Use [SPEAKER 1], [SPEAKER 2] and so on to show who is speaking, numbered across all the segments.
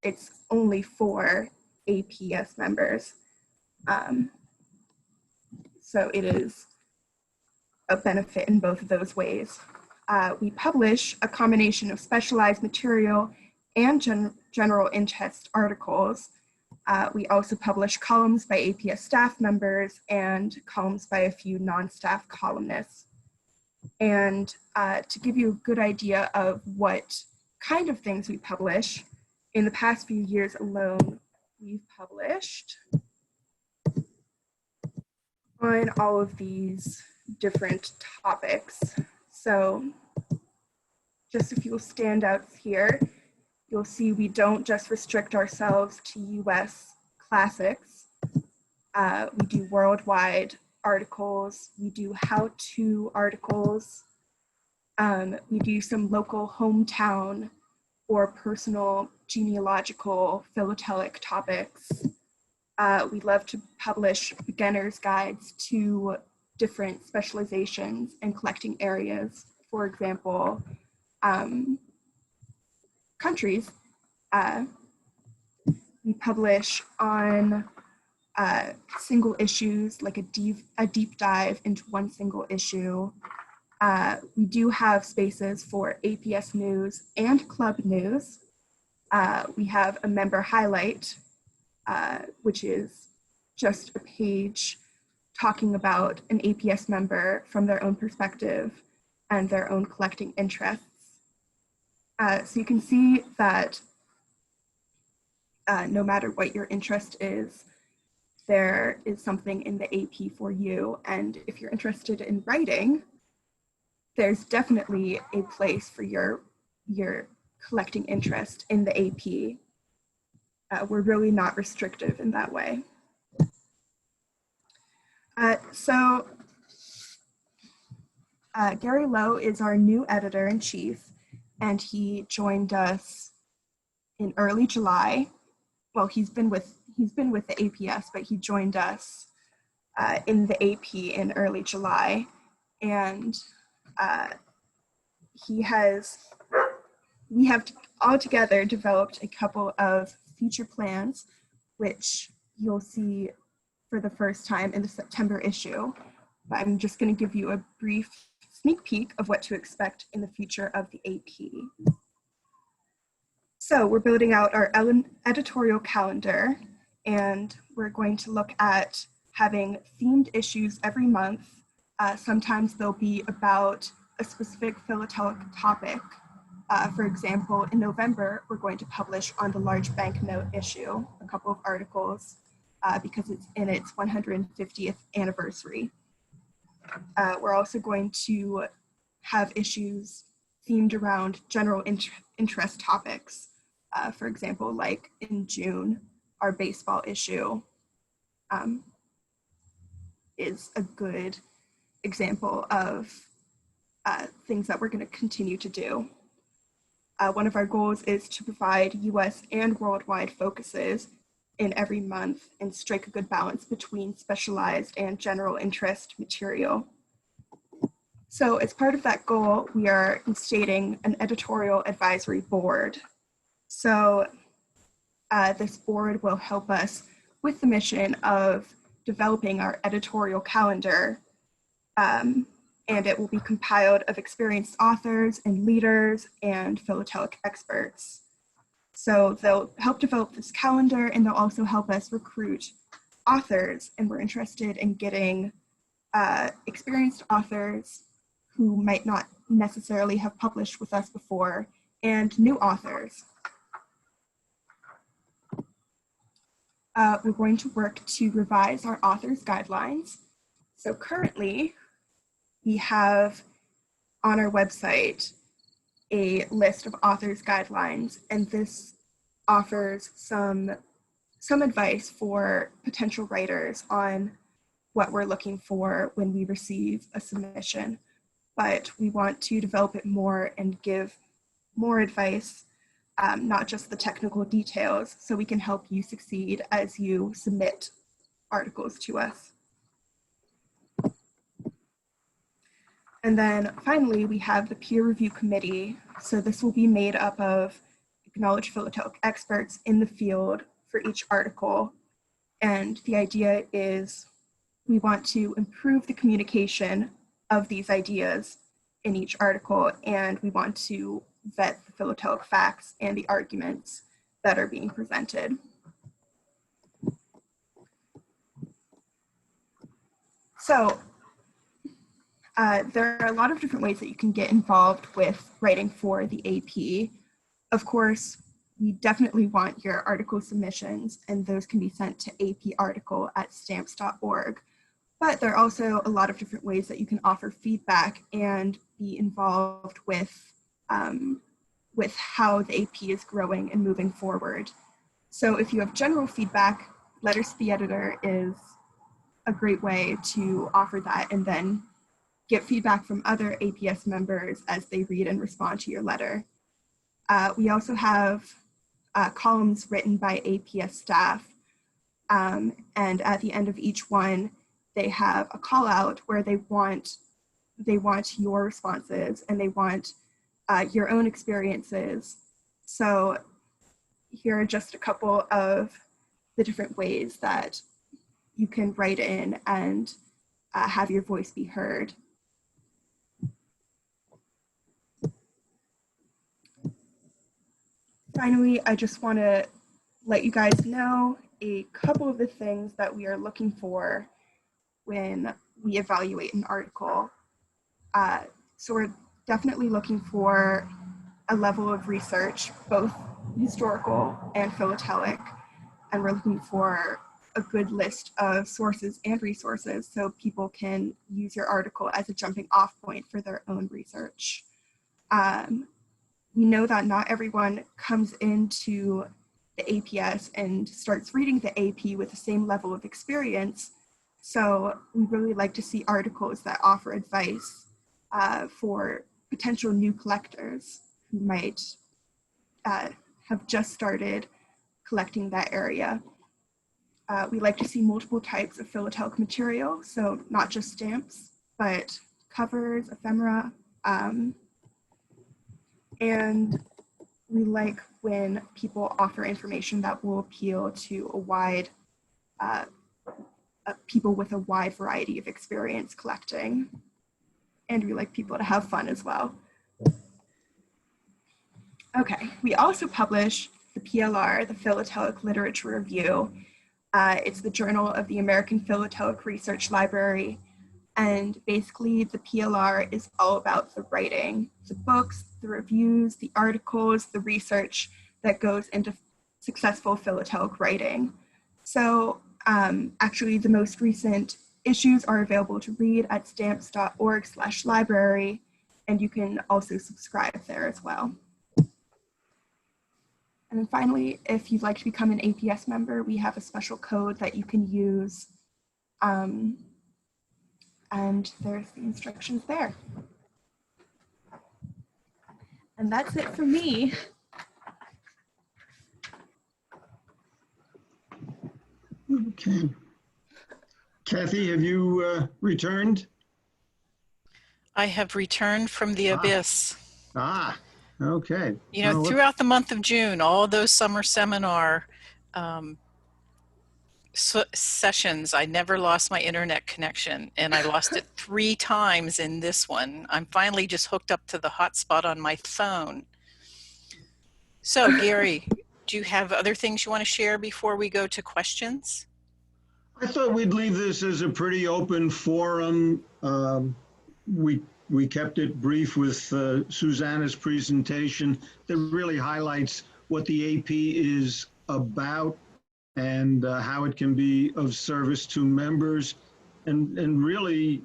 [SPEAKER 1] it's only for APS members. So it is a benefit in both of those ways. We publish a combination of specialized material and general interest articles. We also publish columns by APS staff members and columns by a few non-staff columnists. And to give you a good idea of what kind of things we publish, in the past few years alone, we've published on all of these different topics. So just a few standouts here. You'll see we don't just restrict ourselves to US classics. We do worldwide articles. We do how-to articles. We do some local hometown or personal genealogical philatelic topics. We love to publish beginner's guides to different specializations and collecting areas. For example, countries. We publish on single issues, like a deep dive into one single issue. We do have spaces for APS news and club news. We have a member highlight, which is just a page talking about an APS member from their own perspective and their own collecting interests. So you can see that no matter what your interest is, there is something in the AP for you. And if you're interested in writing, there's definitely a place for your collecting interest in the AP. We're really not restrictive in that way. Gary Lowe is our new editor-in-chief, and he joined us in early July. Well, he's been with the APS, but he joined us in the AP in early July, and we have all together developed a couple of future plans, which you'll see for the first time in the September issue. But I'm just going to give you a brief sneak peek of what to expect in the future of the AP. So we're building out our editorial calendar, and we're going to look at having themed issues every month. Sometimes they'll be about a specific philatelic topic. For example, in November, we're going to publish on the large banknote issue, a couple of articles, because it's in its 150th anniversary. We're also going to have issues themed around general interest topics. For example, like in June, our baseball issue is a good example of things that we're going to continue to do. One of our goals is to provide US and worldwide focuses in every month and strike a good balance between specialized and general interest material. So as part of that goal, we are instating an editorial advisory board. So this board will help us with the mission of developing our editorial calendar, and it will be compiled of experienced authors and leaders and philatelic experts. So they'll help develop this calendar, and they'll also help us recruit authors, and we're interested in getting experienced authors who might not necessarily have published with us before, and new authors. We're going to work to revise our authors' guidelines. So currently, we have on our website a list of authors' guidelines, and this offers some advice for potential writers on what we're looking for when we receive a submission. But we want to develop it more and give more advice, not just the technical details, so we can help you succeed as you submit articles to us. And then finally, we have the peer review committee. So this will be made up of acknowledge philatelic experts in the field for each article. And the idea is we want to improve the communication of these ideas in each article, and we want to vet the philatelic facts and the arguments that are being presented. So there are a lot of different ways that you can get involved with writing for the AP. Of course, we definitely want your article submissions, and those can be sent to aparticle@stamps.org. But there are also a lot of different ways that you can offer feedback and be involved with how the AP is growing and moving forward. So if you have general feedback, letters to the editor is a great way to offer that, and then get feedback from other APS members as they read and respond to your letter. We also have columns written by APS staff, and at the end of each one, they have a call out where they want your responses, and they want your own experiences. So here are just a couple of the different ways that you can write in and have your voice be heard. Finally, I just want to let you guys know a couple of the things that we are looking for when we evaluate an article. So we're definitely looking for a level of research, both historical and philatelic, and we're looking for a good list of sources and resources so people can use your article as a jumping off point for their own research. We know that not everyone comes into the APS and starts reading the AP with the same level of experience. So we really like to see articles that offer advice for potential new collectors who might have just started collecting that area. We like to see multiple types of philatelic material, so not just stamps, but covers, ephemera, and we like when people offer information that will appeal to a wide, people with a wide variety of experience collecting. And we like people to have fun as well. Okay, we also publish the PLR, the Philatelic Literature Review. It's the journal of the American Philatelic Research Library. And basically the PLR is all about the writing, the books, the reviews, the articles, the research that goes into successful philatelic writing. So actually the most recent issues are available to read at stamps.org/library, and you can also subscribe there as well. And then finally, if you'd like to become an APS member, we have a special code that you can use. And there's the instructions there. And that's it for me.
[SPEAKER 2] Okay. Kathy, have you returned?
[SPEAKER 3] I have returned from the abyss.
[SPEAKER 2] Okay.
[SPEAKER 3] You know, throughout the month of June, all those summer seminar sessions, I never lost my internet connection, and I lost it 3 times in this one. I'm finally just hooked up to the hotspot on my phone. So Gary, do you have other things you want to share before we go to questions?
[SPEAKER 2] I thought we'd leave this as a pretty open forum. We kept it brief with Susanna's presentation that really highlights what the AP is about and how it can be of service to members. And really,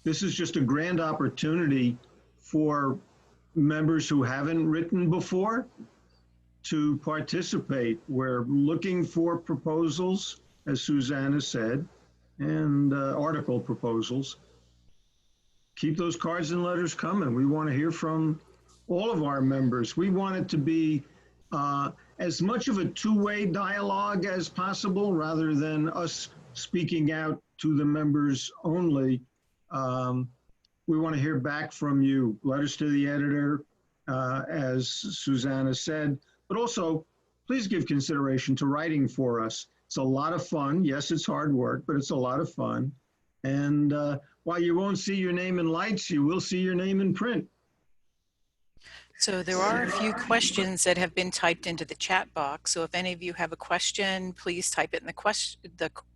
[SPEAKER 2] this is just a grand opportunity for members who haven't written before to participate. We're looking for proposals, as Susanna said, and article proposals. Keep those cards and letters coming. We want to hear from all of our members. We want it to be as much of a two-way dialogue as possible rather than us speaking out to the members only. We want to hear back from you. Letters to the editor, as Susanna said, but also please give consideration to writing for us. It's a lot of fun. Yes, it's hard work, but it's a lot of fun. And while you won't see your name in lights, you will see your name in print.
[SPEAKER 3] So there are a few questions that have been typed into the chat box. So if any of you have a question, please type it in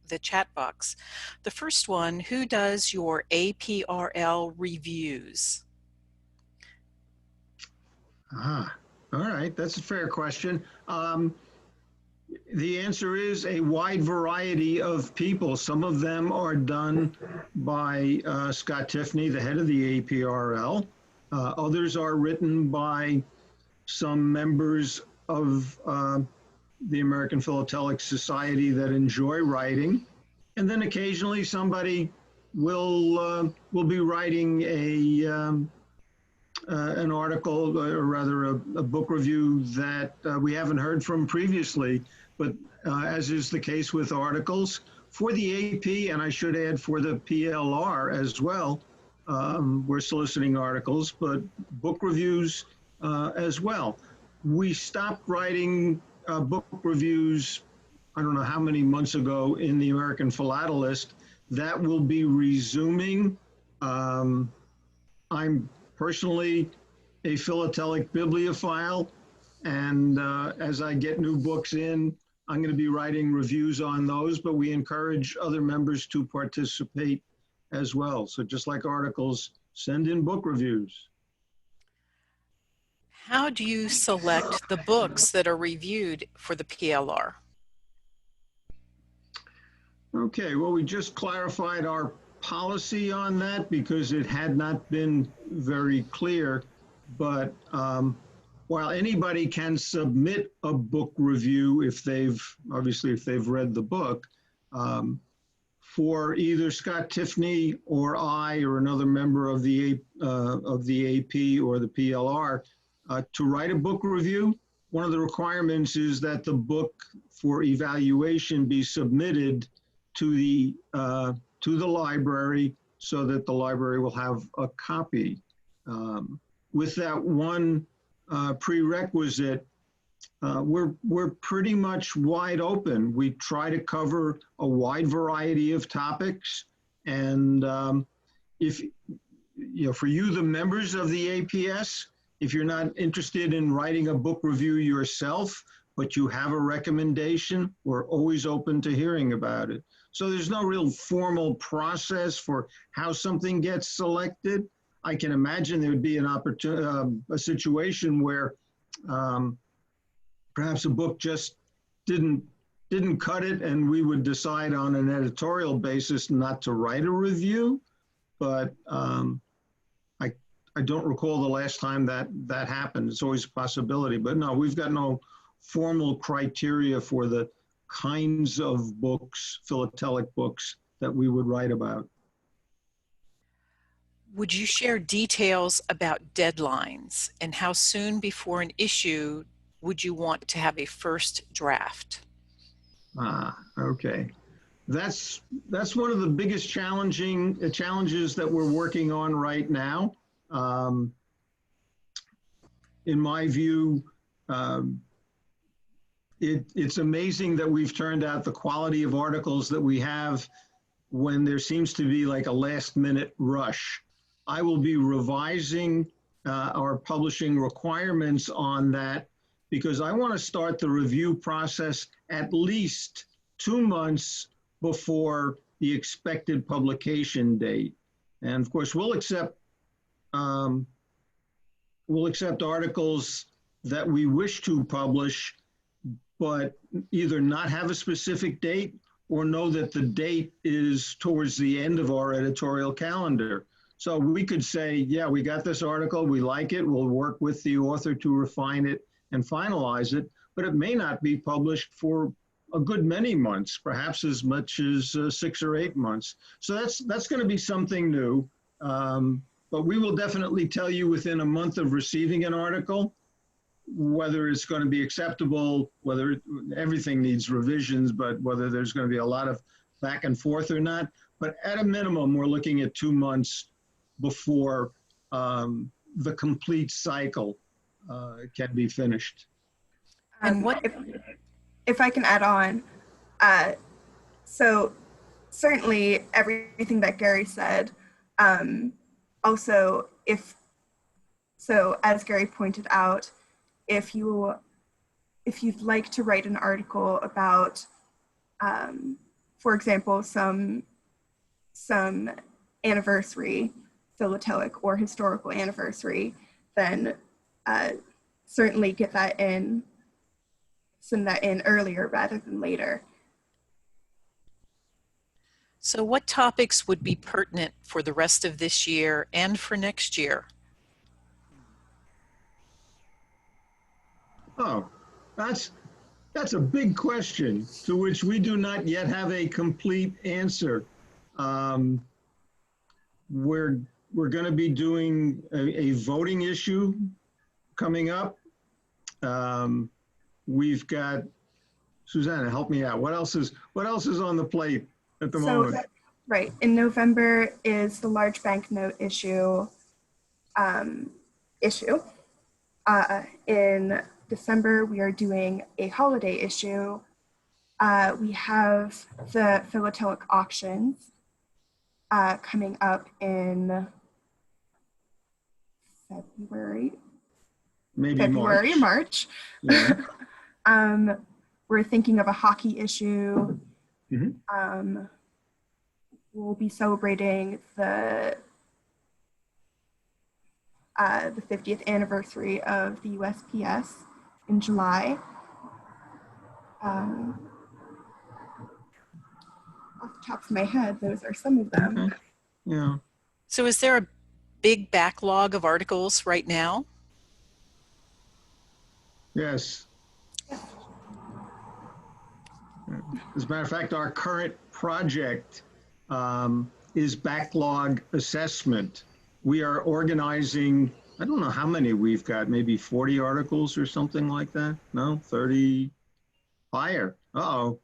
[SPEAKER 3] the chat box. The first one, who does your APRL reviews?
[SPEAKER 2] All right, that's a fair question. The answer is a wide variety of people. Some of them are done by Scott Tiffany, the head of the APRL. Others are written by some members of the American Philatelic Society that enjoy writing. And then occasionally somebody will be writing an article, or rather a book review that we haven't heard from previously. But as is the case with articles, for the AP, and I should add for the PLR as well, we're soliciting articles, but book reviews as well. We stopped writing book reviews, I don't know how many months ago, in the American Philatelist. That will be resuming. I'm personally a philatelic bibliophile, and as I get new books in, I'm going to be writing reviews on those, but we encourage other members to participate as well. So just like articles, send in book reviews.
[SPEAKER 3] How do you select the books that are reviewed for the PLR?
[SPEAKER 2] Okay, well, we just clarified our policy on that because it had not been very clear. But while anybody can submit a book review if they've read the book, for either Scott Tiffany or I or another member of the AP or the PLR to write a book review, one of the requirements is that the book for evaluation be submitted to the library so that the library will have a copy. With that one prerequisite, we're pretty much wide open. We try to cover a wide variety of topics, and if for you, the members of the APS, if you're not interested in writing a book review yourself, but you have a recommendation, we're always open to hearing about it. So there's no real formal process for how something gets selected. I can imagine there would be an opportunity, a situation where perhaps a book just didn't cut it, and we would decide on an editorial basis not to write a review. But I don't recall the last time that happened. It's always a possibility, but no, we've got no formal criteria for the kinds of books, philatelic books, that we would write about.
[SPEAKER 3] Would you share details about deadlines and how soon before an issue would you want to have a first draft?
[SPEAKER 2] Okay. That's one of the biggest challenges that we're working on right now. In my view, it's amazing that we've turned out the quality of articles that we have when there seems to be like a last-minute rush. I will be revising our publishing requirements on that because I want to start the review process at least 2 months before the expected publication date. And of course, we'll accept articles that we wish to publish, but either not have a specific date or know that the date is towards the end of our editorial calendar. So we could say, yeah, we got this article, we like it, we'll work with the author to refine it and finalize it, but it may not be published for a good many months, perhaps as much as 6 or 8 months. So that's going to be something new, but we will definitely tell you within a month of receiving an article whether it's going to be acceptable, whether everything needs revisions, but whether there's going to be a lot of back and forth or not. But at a minimum, we're looking at 2 months before the complete cycle. can be finished.
[SPEAKER 3] And what?
[SPEAKER 1] If I can add on, so certainly everything that Gary said. Also, as Gary pointed out, if you'd like to write an article about, for example, some anniversary, philatelic or historical anniversary, then certainly send that in earlier rather than later.
[SPEAKER 3] So what topics would be pertinent for the rest of this year and for next year?
[SPEAKER 2] Oh, that's a big question to which we do not yet have a complete answer. We're going to be doing a voting issue coming up. We've got, Susanna, help me out. What else is on the plate at the moment?
[SPEAKER 1] Right, in November is the large banknote issue. In December, we are doing a holiday issue. We have the philatelic auctions coming up in February.
[SPEAKER 2] Maybe
[SPEAKER 1] March.
[SPEAKER 2] Yeah.
[SPEAKER 1] We're thinking of a hockey issue.
[SPEAKER 2] Mm-hmm.
[SPEAKER 1] We'll be celebrating the 50th anniversary of the USPS in July. Off the top of my head, those are some of them.
[SPEAKER 2] Okay. Yeah.
[SPEAKER 3] So is there a big backlog of articles right now?
[SPEAKER 2] Yes. As a matter of fact, our current project is backlog assessment. We are organizing, I don't know how many we've got, maybe 40 articles or something like that. No, 30 higher. Uh-oh.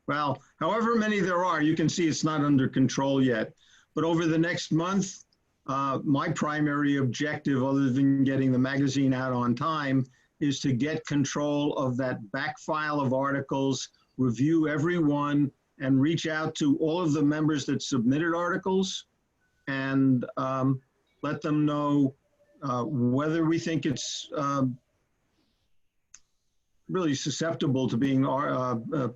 [SPEAKER 2] Well, however many there are, you can see it's not under control yet. But over the next month, my primary objective, other than getting the magazine out on time, is to get control of that back file of articles, review every one, and reach out to all of the members that submitted articles and let them know whether we think it's really susceptible to being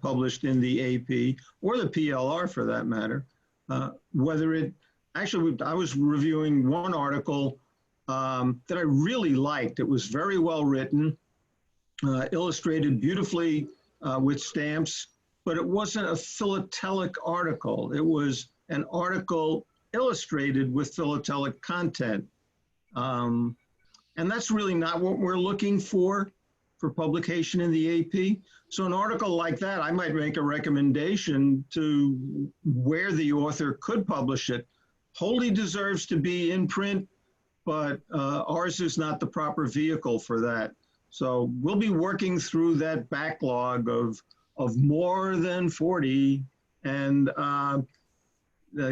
[SPEAKER 2] published in the AP or the PLR for that matter. Whether it, actually, I was reviewing one article that I really liked. It was very well written, illustrated beautifully with stamps, but it wasn't a philatelic article. It was an article illustrated with philatelic content. And that's really not what we're looking for publication in the AP. So an article like that, I might make a recommendation to where the author could publish it. Wholly deserves to be in print, but ours is not the proper vehicle for that. So we'll be working through that backlog of more than 40 and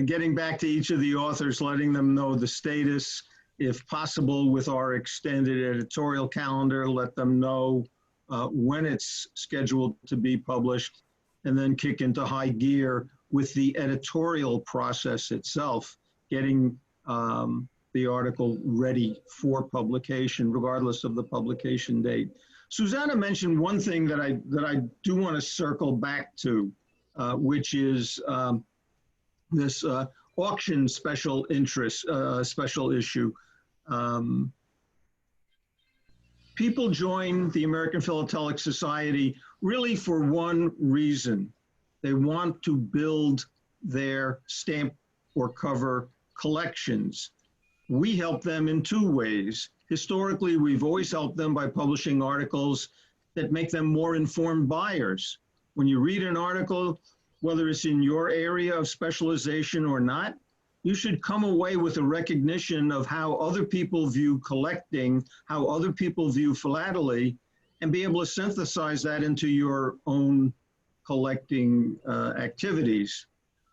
[SPEAKER 2] getting back to each of the authors, letting them know the status, if possible, with our extended editorial calendar, let them know when it's scheduled to be published, and then kick into high gear with the editorial process itself, getting the article ready for publication, regardless of the publication date. Susanna mentioned one thing that I do want to circle back to, which is this auction special interest, special issue. People join the American Philatelic Society really for one reason. They want to build their stamp or cover collections. We help them in two ways. Historically, we've always helped them by publishing articles that make them more informed buyers. When you read an article, whether it's in your area of specialization or not, you should come away with a recognition of how other people view collecting, how other people view philately, and be able to synthesize that into your own collecting activities.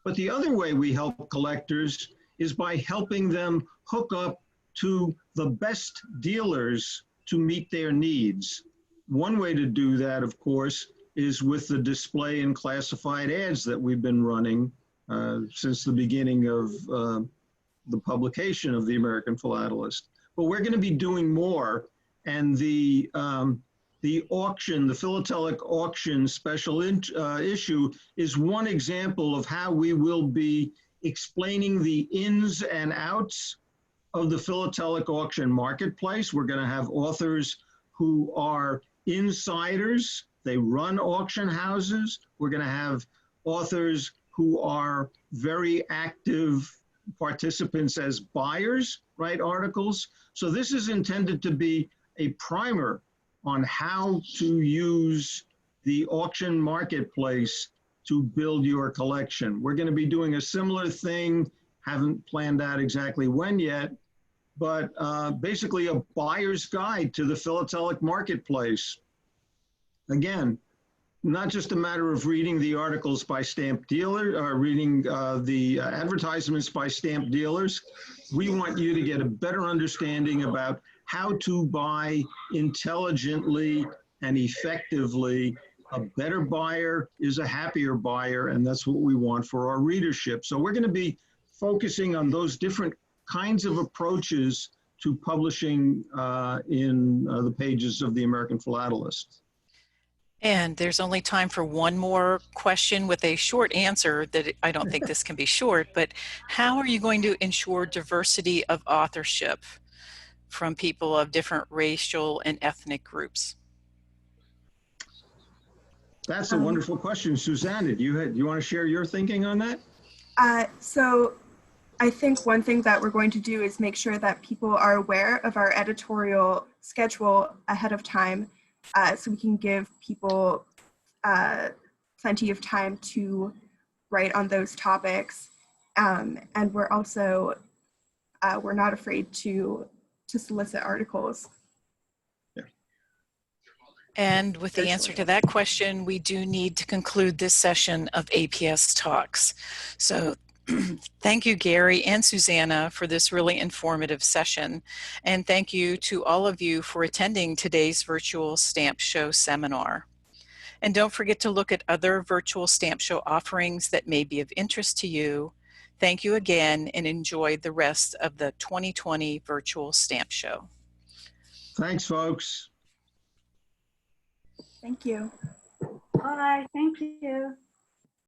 [SPEAKER 2] But the other way we help collectors is by helping them hook up to the best dealers to meet their needs. One way to do that, of course, is with the display and classified ads that we've been running since the beginning of the publication of the American Philatelist. But we're going to be doing more, and the auction, the philatelic auction special issue is one example of how we will be explaining the ins and outs of the philatelic auction marketplace. We're going to have authors who are insiders. They run auction houses. We're going to have authors who are very active participants as buyers, write articles. So this is intended to be a primer on how to use the auction marketplace to build your collection. We're going to be doing a similar thing, haven't planned out exactly when yet, but basically a buyer's guide to the philatelic marketplace. Again, not just a matter of reading the articles by stamp dealer or reading the advertisements by stamp dealers. We want you to get a better understanding about how to buy intelligently and effectively. A better buyer is a happier buyer, and that's what we want for our readership. So we're going to be focusing on those different kinds of approaches to publishing in the pages of the American Philatelist.
[SPEAKER 3] And there's only time for one more question with a short answer that I don't think this can be short, but how are you going to ensure diversity of authorship from people of different racial and ethnic groups?
[SPEAKER 2] That's a wonderful question. Susanna, do you want to share your thinking on that?
[SPEAKER 1] So I think one thing that we're going to do is make sure that people are aware of our editorial schedule ahead of time, so we can give people plenty of time to write on those topics. And we're also, we're not afraid to solicit articles.
[SPEAKER 3] And with the answer to that question, we do need to conclude this session of APS Talks. So thank you, Gary and Susanna, for this really informative session. And thank you to all of you for attending today's virtual Stamp Show seminar. And don't forget to look at other virtual Stamp Show offerings that may be of interest to you. Thank you again, and enjoy the rest of the 2020 virtual Stamp Show.
[SPEAKER 2] Thanks, folks.
[SPEAKER 1] Thank you.
[SPEAKER 4] Bye. Thank you.